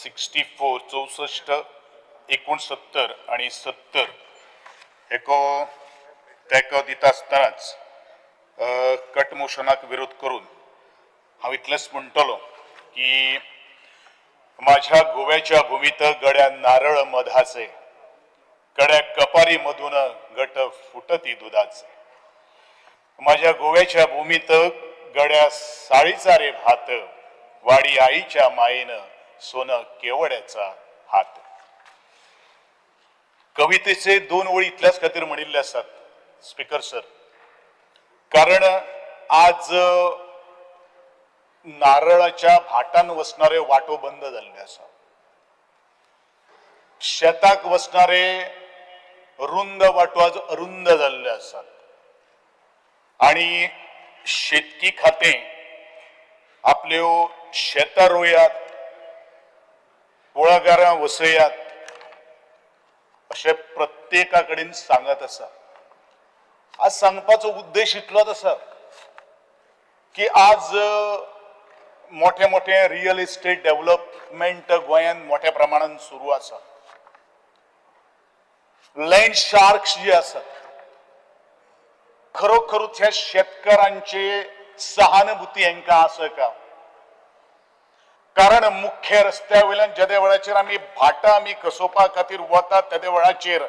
64 64 आणि 70 एको तेको दिता आसतनाच कट मोशनाक विरोध करून हांव इतलेंच म्हणटलो की माझ्या गोव्याच्या भूमीत गड्या नारळ मधाचे कड्या कपारी मधून गट फुटती दुधाचे माझ्या गोव्याच्या भूमीत गड्या साळीचा रे भात वाडी आईच्या मायेनं सोनं केवड्याचा हात. कवितेचे 2 ओळी इतल्याच खातीर म्हणिल्ले असतात स्पीकर सर, कारण आज नारळाच्या भाटान वचणारे वाटो बंद झाले आसा. शेताक वचणारे रुंद वाटो आज अरुंद झाले असतात आणि शेतकी खाते आपल्यो शेतां रोयात, कुळागरां वसयात अशें प्रत्येका कडेन सांगत आसा. आज सांगपाचो उद्देश इतलोच आसा की आज मोठे मोठे रियल इस्टेट डेव्हलपमेंट गोंयांत मोठ्या प्रमाणात सुरू आसा. लँड शार्क्स जे आसात खरोखरूच ह्या शेतकारांची सहानुभूती हांकां आसा का? कारण मुख्य रस्त्या वयल्यान जेदे वेळाचेर आमी भाटां आमी कसोवपा खातीर वतात तेदे वेळाचेर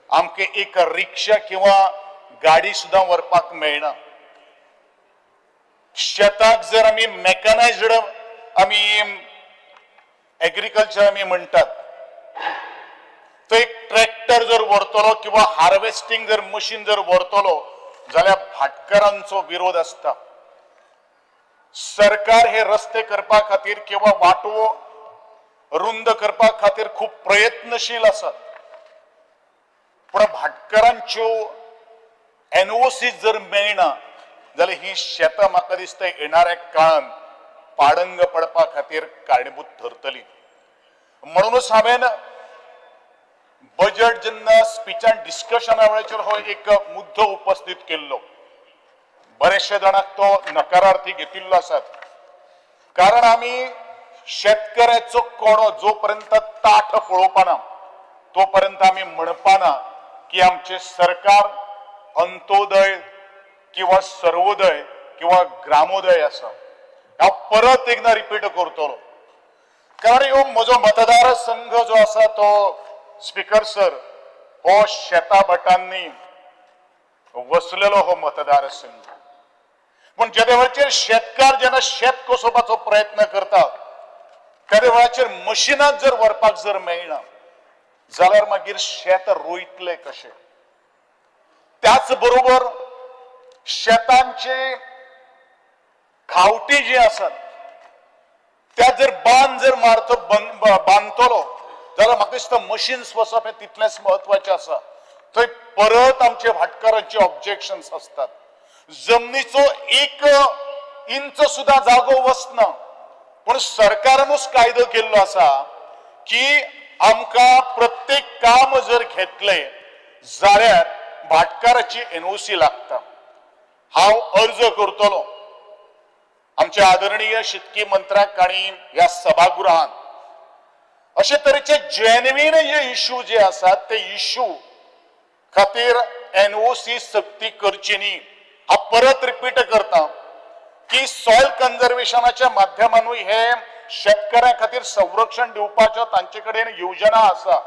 आमकां एक रिक्षा किंवा गाडी सुद्दां व्हरपाक मेळना. शेताक जर आमी मेकनायज्ड आमी एग्रीकल्चर आमी म्हणटात, तो एक ट्रॅक्टर जर व्हरतलो किंवा हार्वेस्टिंग जर मशीन जर व्हरतलो जाल्यार भाटकारांचो विरोध असता. सरकार हे रस्ते करपा खातीर किंवा वाटो रुंद करपा खातीर खूप प्रयत्नशील आसात, पण भाटकारांच्यो एनओसी जर मेळना जाल्यार ही शेतां म्हाका दिसता येणाऱ्या काळान पाडंग पडपा खातीर कारणीभूत ठरतली. म्हणूनच हांवें बजेट जेन्ना स्पीचान डिस्कशना वेळाचेर हो एक मुद्दो उपस्थित केल्लो. बरेचशे जाणांक तो नकारार्थी घेतिल्लो आसात, कारण आमी शेतकऱ्याचो कोणो जो पर्यंत ताठ पळोवपाना तो पर्यंत आमी म्हणपाना की आमचे सरकार अंत्योदय किंवा सर्वोदय किंवा ग्रामोदय आसा. हांव परत एकदा रिपीट करतलो, कारण हो म्हजो मतदारसंघ जो आसा तो स्पीकर सर हो शेता भटांनी वसलेलो हो मतदारसंघ. पण ज्या वेळाचेर शेतकार जेन्ना शेत कसोवपाचो प्रयत्न करता त्या वेळाचेर मशिनां जर व्हरपाक जर मेळना जाल्यार मागीर शेत रोयतले कशे? त्याच बरोबर शेतांचे खावटी जे आसात त्या जर बांद जर बांदतलो जाल्यार म्हाका दिसता मशीन्स वचप हे तितलेंच म्हत्वाचें आसा. थंय परत आमचे भाटकारांचे ऑब्जेक्शन्स असतात. जमनीचो 1 इंच सुद्धा जागो वचना, पण सरकारानूच कायदो केल्लो आसा की आमकां प्रत्येक काम जर घेतले जाल्यार भाटकाराची एनओसी लागता. हांव अर्ज करतलो आमच्या आदरणीय शेतकी मंत्र्याक आनी ह्या सभागृहान अशे तरेचे जेन्युइन जे इश्यू जे आसात ते इश्यू खातीर एनओसी सक्ती करची न्ही. हांव परत रिपीट करता की सॉयल कन्झर्वेशनाच्या माध्यमानूय हे शेतकऱ्यां खातीर संरक्षण दिवपाच्यो तांचे कडेन योजना आसा.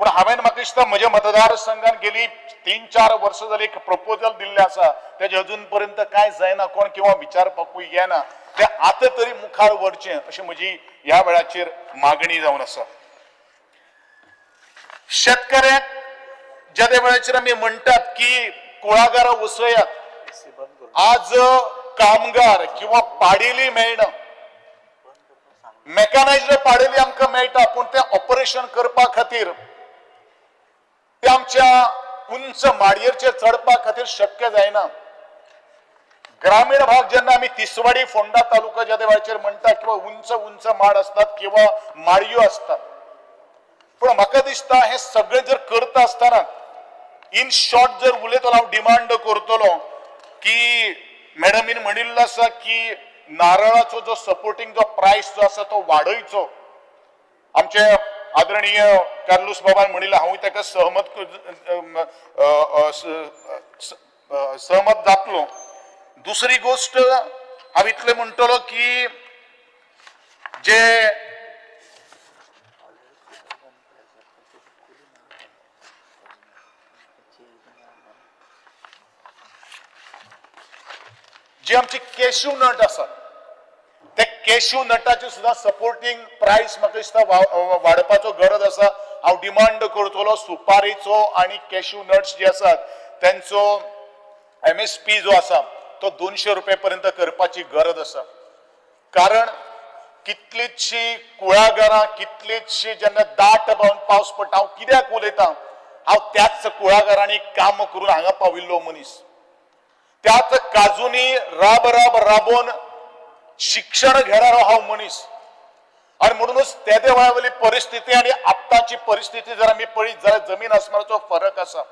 पण हांवें म्हाका दिसता म्हज्या मतदारसंघान गेली 3-4 वर्सां जाली एक प्रपोजल दिल्लें आसा, तेजे अजून पर्यंत काय जायना, कोण किंवा विचारपाकूय येना. ते आतां तरी मुखार व्हरचें अशी म्हजी ह्या वेळाचेर मागणी जावन आसा. शेतकऱ्याक ज्या वेळाचेर आमी म्हणटात की कुळागरां वसयात, आज कामगार किंवा पाडेली मेळना. मेकनायज्ड पाडेली आमकां मेळटा, पण ते ऑपरेशन करपा खातीर ते आमच्या उंच माडयेचेर चडपा खातीर शक्य जायना. ग्रामीण भाग जेन्ना आमी तिसवाडी फोंडा तालुका ज्या वेळाचेर म्हणटा किंवा उंच उंच माड असतात किंवा माडयो असतात, पण म्हाका दिसता हे सगळे जर करता आसतना इन शॉर्ट जर उलयतलो हांव डिमांड करतलो की मॅडमीन म्हणिल्लो आसा की नारळाचो जो सपोर्टिंग जो प्राइस जो आसा तो वाडयचो. आमचे आदरणीय कार्लोस बाबान म्हणिल्लें हांव ताका सहमत जातलो. दुसरी गोष्ट हांव इतलें म्हणटलो की जे आमची कॅश्यू नट आसात ते कॅश्यू नटाचे सुद्धा सपोर्टिंग प्राइस म्हाका दिसता वाडपाचो गरज आसा. हांव डिमांड करतलो सुपारीचो आणि कॅश्यू नट्स जे आसात त्यांचो MSP जो आसा तो 200 रुपये पर्यंत करपाची गरज आसा. कारण कितलीशी कुळागरां कितलीशी जेन्ना दाट पावस पडटा हांव कित्याक उलयतां हांव त्याच कुळागरांनी काम करून हांगा पाविल्लो मनीस. त्याच काजूनी राबोवन शिक्षण घेणारो हांव मनीस. आणि म्हणूनच त्या वेळावयली परिस्थिती आणि आत्ताची परिस्थिती जर आमी पळयत जाल्यार जमीन आसमानाचो फरक आसा.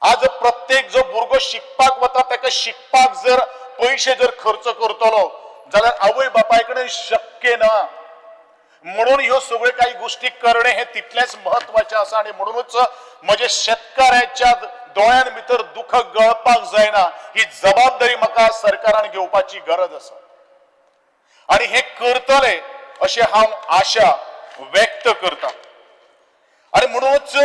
आज प्रत्येक जो भुरगो शिकपाक वता ताका शिकपाक जर पयशे जर खर्च करतलो जाल्यार आवय बापाय कडेन शक्य ना. म्हणून ह्यो सगळ्यो काही गोष्टी करणे हे तितलेच महत्वाचे आसा. आणि म्हणूनच म्हजे शेतकाराच्या दोळ्यान भितर दुख गळपाक जायना ही जबाबदारी म्हाका सरकारान घेवपाची गरज आसा. आणि हे करतले अशें हांव आशा व्यक्त करता. आणि म्हणूनच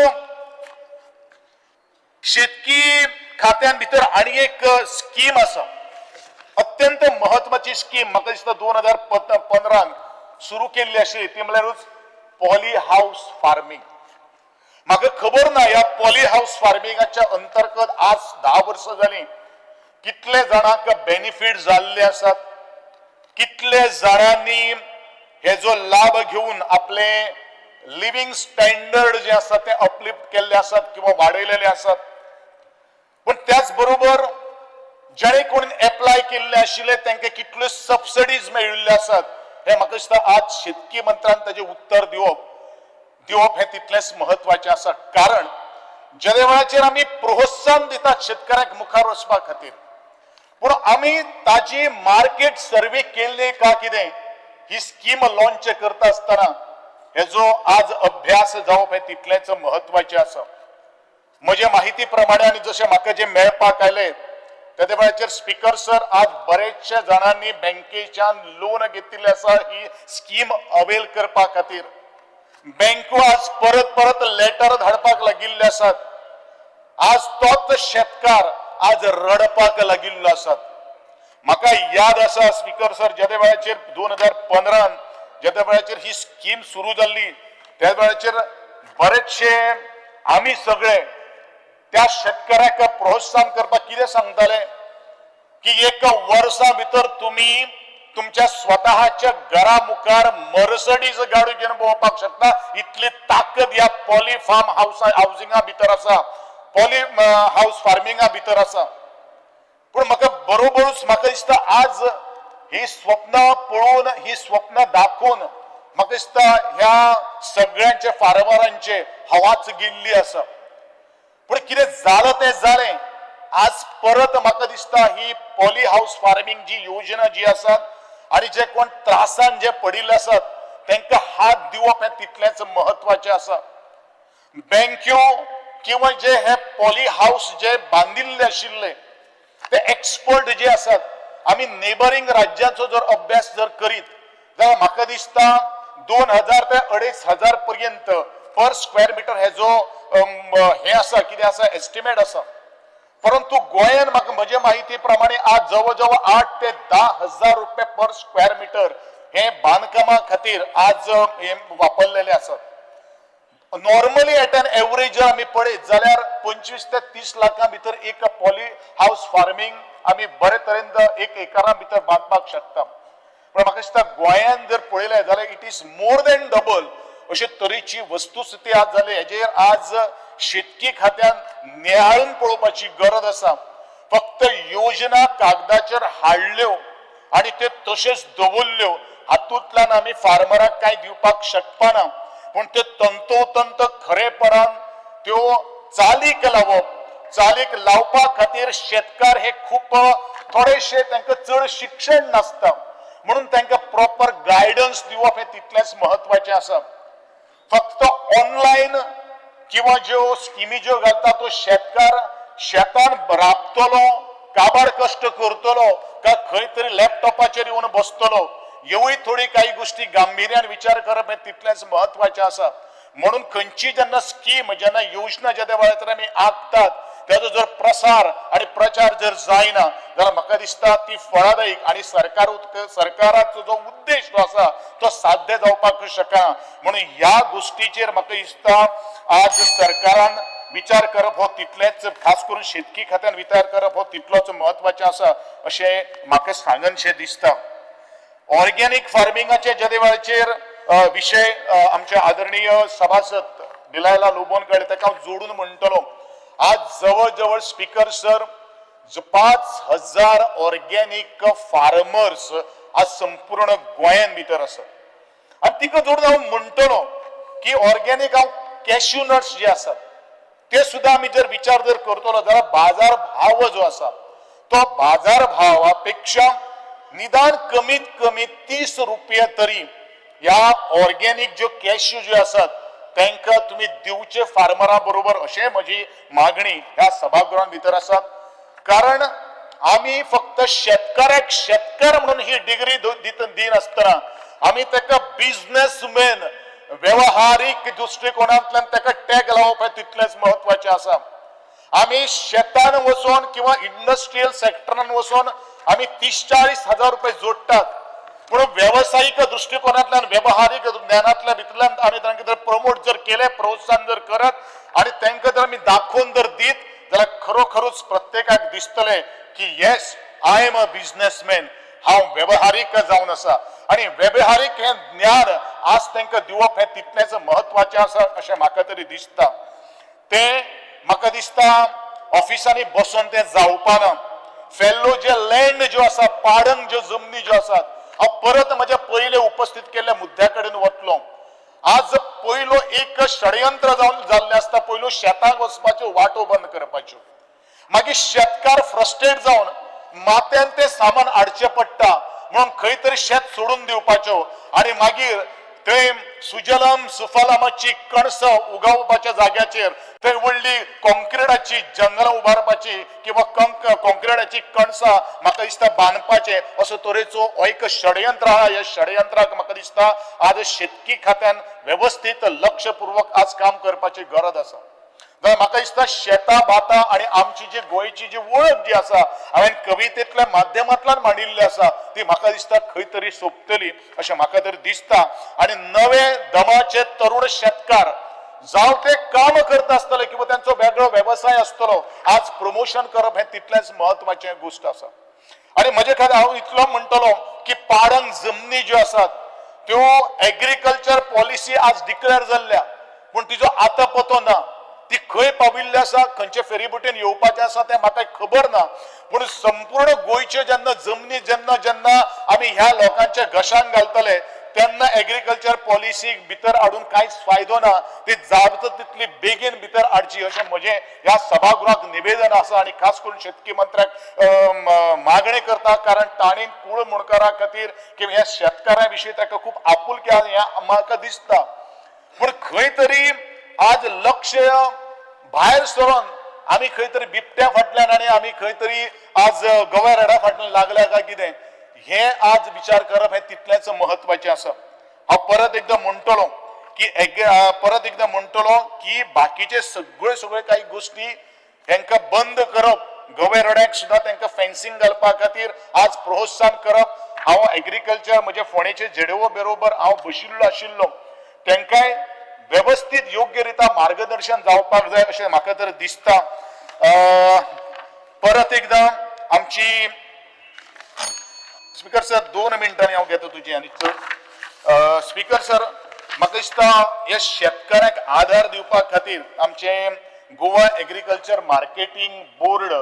शेतकी खात्यान भितर आनी एक स्कीम आसा अत्यंत महत्वाची स्कीम म्हाका दिसता 2015 सुरू केल्ली आशिल्ली ती म्हळ्यारूच पॉली हाऊस फार्मिंग. म्हाका खबर ना ह्या पॉली हाऊस फार्मिंगाच्या अंतर्गत आज 10 वर्सां जालीं कितले जाणांक बेनिफिट जाल्ले आसात. कितले जाणांनी हे जो लाभ घेऊन आपले लिव्हिंग स्टँडर्ड जे आसा ते अपलिफ्ट केल्ले आसात किंवा वाडयलेले आसात. पण त्याच बरोबर जेणे कोणी एप्लाय केल्ले आशिल्ले तांकां कितल्यो सबसिडीज मेळिल्ल्यो आसात हे म्हाका दिसता आज शेतकी मंत्र्यान ताचें उत्तर दिवप हे तितलेच महत्वाचे आसा. कारण ज्या वेळाचेर आमी प्रोत्साहन दितात शेतकऱ्याक मुखार वचपा खातीर पूण आमी ताची मार्केट सर्वे केल्ली का कितें ही स्कीम लॉन्च करता आसतना हेजो आज अभ्यास जावप हे तितलेच महत्वाचे आसा. म्हजे माहिती प्रमाणे आनी जशें म्हाका जे मेळपाक आयले त्या वेळाचेर स्पीकर सर आज बरेचशे जाणांनी बँकेच्यान लोन घेतिल्ले आसा ही स्कीम अवेल करपा खातीर. बँको आज परत लेटर धाडपाक लागिल्ले आसात. आज तोच शेतकार आज रडपाक लागिल्लो आसात. म्हाका याद आसा स्पीकर सर ज्या वेळाचेर 2015 ज्या वेळाचेर ही स्कीम सुरू जाल्ली त्या वेळाचेर बरेचशे आमी सगळे त्या शेतकऱ्याक प्रोत्साहन करपाक कितें सांगताले की एक वर्सा भितर तुम्ही तुमच्या स्वतःच्या घरा मुखार मर्सडीज गाडी घेवन भोंवपाक शकता इतली ताकद ह्या पॉली फार्म हाऊसिंगा भितर आसा पॉली हाऊस फार्मिंगा भितर आसा. पण म्हाका बरोबरूच म्हाका दिसता आज ही स्वप्न पळोवन ही स्वप्न दाखोवन म्हाका दिसता ह्या सगळ्यांचे फार्मरांचे हवाच गेल्ली आसा. पण कितें जालें तें जालें. आज परत म्हाका दिसता ही पॉली हाऊस फार्मिंग जी योजना जी आसा आणि जे कोण त्रासान जे पडिल्ले आसात तांकां हात दिवप हे तितलेच महत्वाचे आसा. बँक्यो किंवा जे हे पॉली हाऊस जे बांदिल्ले आशिल्ले ते एक्सपर्ट जे आसात आमी नेबरिंग राज्याचो जर अभ्यास जर करीत जाल्यार म्हाका दिसता 2000 ते 2500 पर्यंत पर स्क्वेअर मीटर हे जो हे आसा कितें आसा एस्टिमेट आसा. परंतु गोंयान म्हाका म्हजे माहिती प्रमाणे आज जवळ जवळ 8 ते 10 हजार रुपये पर स्क्वेअर मीटर हे बांदकामा खातीर आज हे वापरलेले आसात. नॉर्मली एट एन एवरेज जर आमी पळयत जाल्यार 25 ते 30 लाखां भितर एक पॉली हाऊस फार्मिंग आमी बरे तरेन 1 एकरा भितर बांदपाक शकता. पण म्हाका दिसता गोंयान जर पळयलें जाल्यार it is more than double अशे तरेची वस्तुस्थिती आज जाली. हेजेर आज शेतकी खात्यान नियाळून पळोवपाची गरज आसा. फक्त योजना कागदाचेर हाडल्यो आणि ते तशेच दवरल्यो हातूंतल्यान आमी फार्मराक कांय दिवपाक शकपाना. पण ते तंतोतंत खरेपणान त्यो चालीक लावपा खातीर शेतकार हे खूप थोडेशे तांकां चड शिक्षण नासता म्हणून तांकां प्रॉपर गायडन्स दिवप हे तितलेच महत्वाचे आसा. फक्त ऑनलाईन किंवा ज्यो स्किमी ज्यो घालता तो शेतकार शेतान राबतलो काबाड कष्ट करतलो का खंय तरी लॅपटॉपाचेर येवन बसतलो ह्योय थोडी काही गोष्टी गांभीर्यान विचार करप हे तितलेंच महत्वाचें आसा म्हणून खंयची जेन्ना स्कीम जेन्ना योजना ज्या वेळार आमी आंखतात त्याचो जर प्रसार आणि प्रचार जर जायना जाल्यार म्हाका दिसता ती फळादायीक आणि सरकाराचो जो उद्देश जो आसा तो साध्य जावपाक शकना म्हणून ह्या गोष्टीचेर म्हाका दिसता आज सरकारान विचार करप हो तितलेच खास करून शेतकी खात्यान विचार करप हो तितलोच महत्वाचें आसा अशें म्हाका सांगनशें दिसता ऑर्गेनिक फार्मिंगाचे ज्या वेळाचेर विषय आमचे आदरणीय सभासद दिलायला लोबोन कळे ताका हांव जोडून म्हणटलो आज जवळ जवळ स्पीकर सर 5,000 ऑर्गेनिक फार्मर्स आज संपूर्ण गोंयान भितर आसात आणि तिका जोडून हांव म्हणटलो की ऑर्गेनिक हांव कॅश्यू नट्स जे आसात ते सुद्धा आमी जर विचार जर करतलो जाल्यार बाजार भाव जो आसा तो बाजार भावापेक्षा निदान कमीत कमी 30 रुपये तरी ह्या ऑर्गेनिक ज्यो कॅश्यू ज्यो आसात तांकां तुम्ही दिवचे फार्मरा बरोबर अशें म्हजी मागणी ह्या सभागृहान भितर आसा कारण आमी फक्त शेतकाराक शेतकार म्हणून ही डिग्री दिन आसतना आमी ताका बिझनेसमॅन व्यवहारीक दृष्टिकोनांतल्यान ताका टॅग लावप हे तितलेंच महत्वाचें आसा आमी शेतान वचोन किंवा इंडस्ट्रियल सेक्टरान वचोन आमी 30-40 हजार रुपये जोडटात म्हणून व्यावसायिक दृष्टिकोनातल्यान व्यवहारिक ज्ञानातल्या भितरल्यान आमी तांकां जर प्रमोट जर केले प्रोत्साहन जर करत आणि तांकां जर आमी दाखोवन जर दीत जाल्यार खरोखरूच प्रत्येकाक दिसतले की yes I am a businessman हांव व्यवहारीक जावन आसा आणि व्यवहारीक हे ज्ञान आज तांकां दिवप हे तितलेंच महत्वाचें आसा अशें म्हाका तरी दिसता ते म्हाका दिसता ऑफिसांनी बसून ते जावपाना फेल्लो जे लँड ज्यो आसा पाडंग ज्यो जमनी ज्यो आसात हांव परत म्हज्या पयले उपस्थित केल्ल्या मुद्द्या कडेन वतलो आज पयलो एक षडयंत्र जावन जाल्लें आसता पयलो शेताक वचपाच्यो वाटो बंद करपाच्यो मागीर शेतकार फ्रस्ट्रेट जावन माथ्यान ते सामान हाडचें पडटा म्हणून खंय तरी शेत सोडून दिवपाच्यो आणि मागीर थंय सुजलम सुफलामाची कणसां उगावपाच्या जाग्याचेर थंय व्हडली कॉन्क्रिटाची जंगलां उबारपाची किंवा कॉन्क्रिटाची कणसां म्हाका दिसता बांदपाचे असो तरेचो हो एक षडयंत्र आहा ह्या षडयंत्राक म्हाका दिसता आज शेतकी खात्यान व्यवस्थित लक्षपूर्वक आज काम करपाची गरज आसा म्हाका दिसता शेतां भातां आणि आमची जी गोंयची जी वळख जी आसा हांवें कवितेंतल्या माध्यमांतल्यान मांडिल्ली आसा ती म्हाका दिसता खंय तरी सोंपतली अशें म्हाका तरी दिसता आणि नवे दमाचे तरुण शेतकार जावं ते काम करता आसतले किंवा तांचो वेगळो व्यवसाय आसतलो आज प्रमोशन करप हे तितलेंच महत्वाचें गोष्ट आसा आणि म्हजे खातीर हांव इतलो म्हणटलो की पाडंग जमनी ज्यो आसात त्यो एग्रीकल्चर पॉलिसी आज डिक्लेअर जाल्ल्या पूण तिजो आतां पत्तो ना ती खंय पाविल्ली आसा खंयचे फेरीबोटीन येवपाचें आसा तें म्हाका खबर ना पूण संपूर्ण गोंयच्यो जेन्ना जमनी जेन्ना जेन्ना आमी ह्या लोकांच्या घशान घालतले तेन्ना एग्रीकल्चर पॉलिसीक भितर हाडून कांयच फायदो ना ती जाता तितली बेगीन भितर हाडची अशें म्हजें ह्या सभागृहाक निवेदन आसा आनी खास करून शेतकी मंत्र्याक मागणी करता कारण ताणीन कूळ मुणकारा खातीर किंवा ह्या शेतकारां विशीं ताका खूब आपुलकी आसा हें म्हाका दिसता पूण खंय तरी आज लक्ष भायर सरून आमी खंय तरी बिबट्या फाटल्यान आणि आमी खंय तरी आज गव्या रेडा फाटल्यान लागल्या काय कितें हे आज विचार करप हे तितलेंच महत्वाचें आसा हांव परत एकदां म्हणटलो की बाकीचे सगळे काही गोष्टी तांकां बंद करप गवे रेड्यांक सुद्दां तांकां फेन्सिंग घालपा खातीर आज प्रोत्साहन करप हांव एग्रीकल्चर म्हजे फोंडेचे जेडेओ बरोबर हांव बशिल्लो आशिल्लो तांकांय व्यवस्थित योग्य रित्या मार्गदर्शन जावपाक जाय अशें म्हाका तर दिसता परत एकदां आमची स्पीकर सर 2 मिनटांनी हांव घेता तुजी आनी चड स्पीकर सर म्हाका दिसता ह्या शेतकाराक आधार दिवपा खातीर आमचे गोवा एग्रीकल्चर मार्केटिंग बोर्ड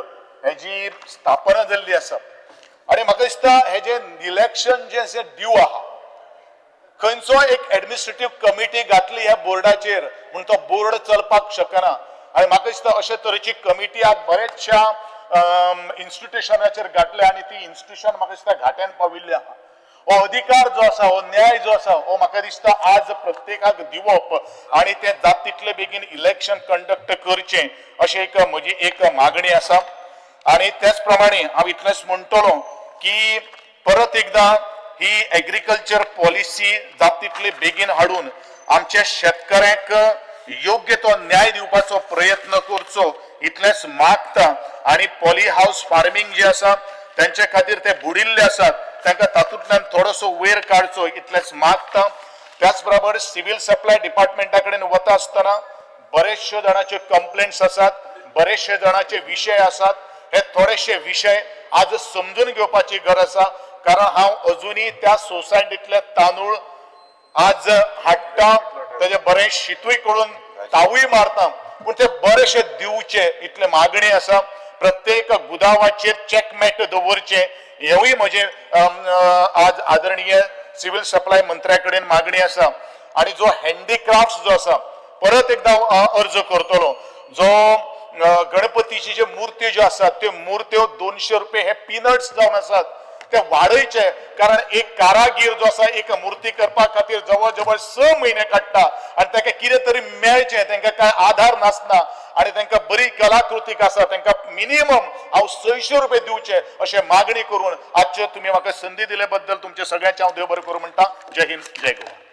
हेजी स्थापना जाल्ली आसा आनी म्हाका दिसता हेजे इलेक्शन जे आसा ड्यू आहा खंयचो एक एडमिनिस्ट्रेटिव्ह कमिटी घातली ह्या बोर्डाचेर म्हूण तो बोर्ड चलपाक शकना आनी म्हाका दिसता अशे तरेची कमिटी आज बरेचशा इन्स्टिट्युशनाचेर घातल्या आनी ती इन्स्टिट्युशन म्हाका दिसता घाट्यान पाविल्ली आहा हो अधिकार जो आसा हो न्याय जो आसा हो म्हाका दिसता आज प्रत्येकाक दिवप आणि ते जाता तितले बेगीन इलेक्शन कंडक्ट करचें अशी एक म्हजी एक मागणी आसा आणि त्याच प्रमाणे हांव इतलेंच म्हणटलो की परत एकदा ही एग्रीकल्चर पॉलिसी जाता तितले बेगीन हाडून आमच्या शेतकऱ्यांक योग्य तो न्याय दिवपाचो प्रयत्न करचो इतलेंच मागता आणि पॉली हाऊस फार्मिंग जे आसा त्यांच्या खातीर ते बुडिल्ले आसात तांकां तातूंतल्यान थोडोसो वयर काडचो इतलेंच मागता त्याच बरोबर सिव्हिल सप्लाय डिपार्टमेंटा कडेन वता आसतना बरेचशे जाणांचे कंप्लेंट्स आसात बरेचशे जाणांचे विशय आसात हे थोडेशे विशय आज समजून घेवपाची गरज आसा कारण हांव अजुनूय त्या सोसायटीतले तांदूळ आज हाडटा तेजे बरें शितूय करून तावूय मारता पूण ते बरेशे दिवचे इतले मागणी आसा प्रत्येक गुदावाचेर चॅकमेट दवरचे हेवूय म्हजे आज आदरणीय सिव्हिल सप्लाय मंत्र्या कडेन मागणी आसा आणि जो हँडीक्राफ्ट जो आसा परत एकदा अर्ज करतलो जो गणपतीची जे मूर्ती ज्यो आसात त्यो मूर्त्यो 200 रुपये हे पीनट्स जावन आसात ते वाडयचे कारण एक कारागीर जो आसा एक मूर्ती करपा खातीर जवळ जवळ 6 म्हयने काडटा आणि ताका कितें तरी मेळचें तांकां काय आधार नासना आणि तांकां बरी कलाकृती आसा तांकां मिनिमम हांव 600 रुपये दिवचे अशें मागणी करून आजचे तुम्ही म्हाका संधी दिले बद्दल तुमचे सगळ्यांचे हांव देव बरें करूं म्हणटा जय हिंद जय गोवा.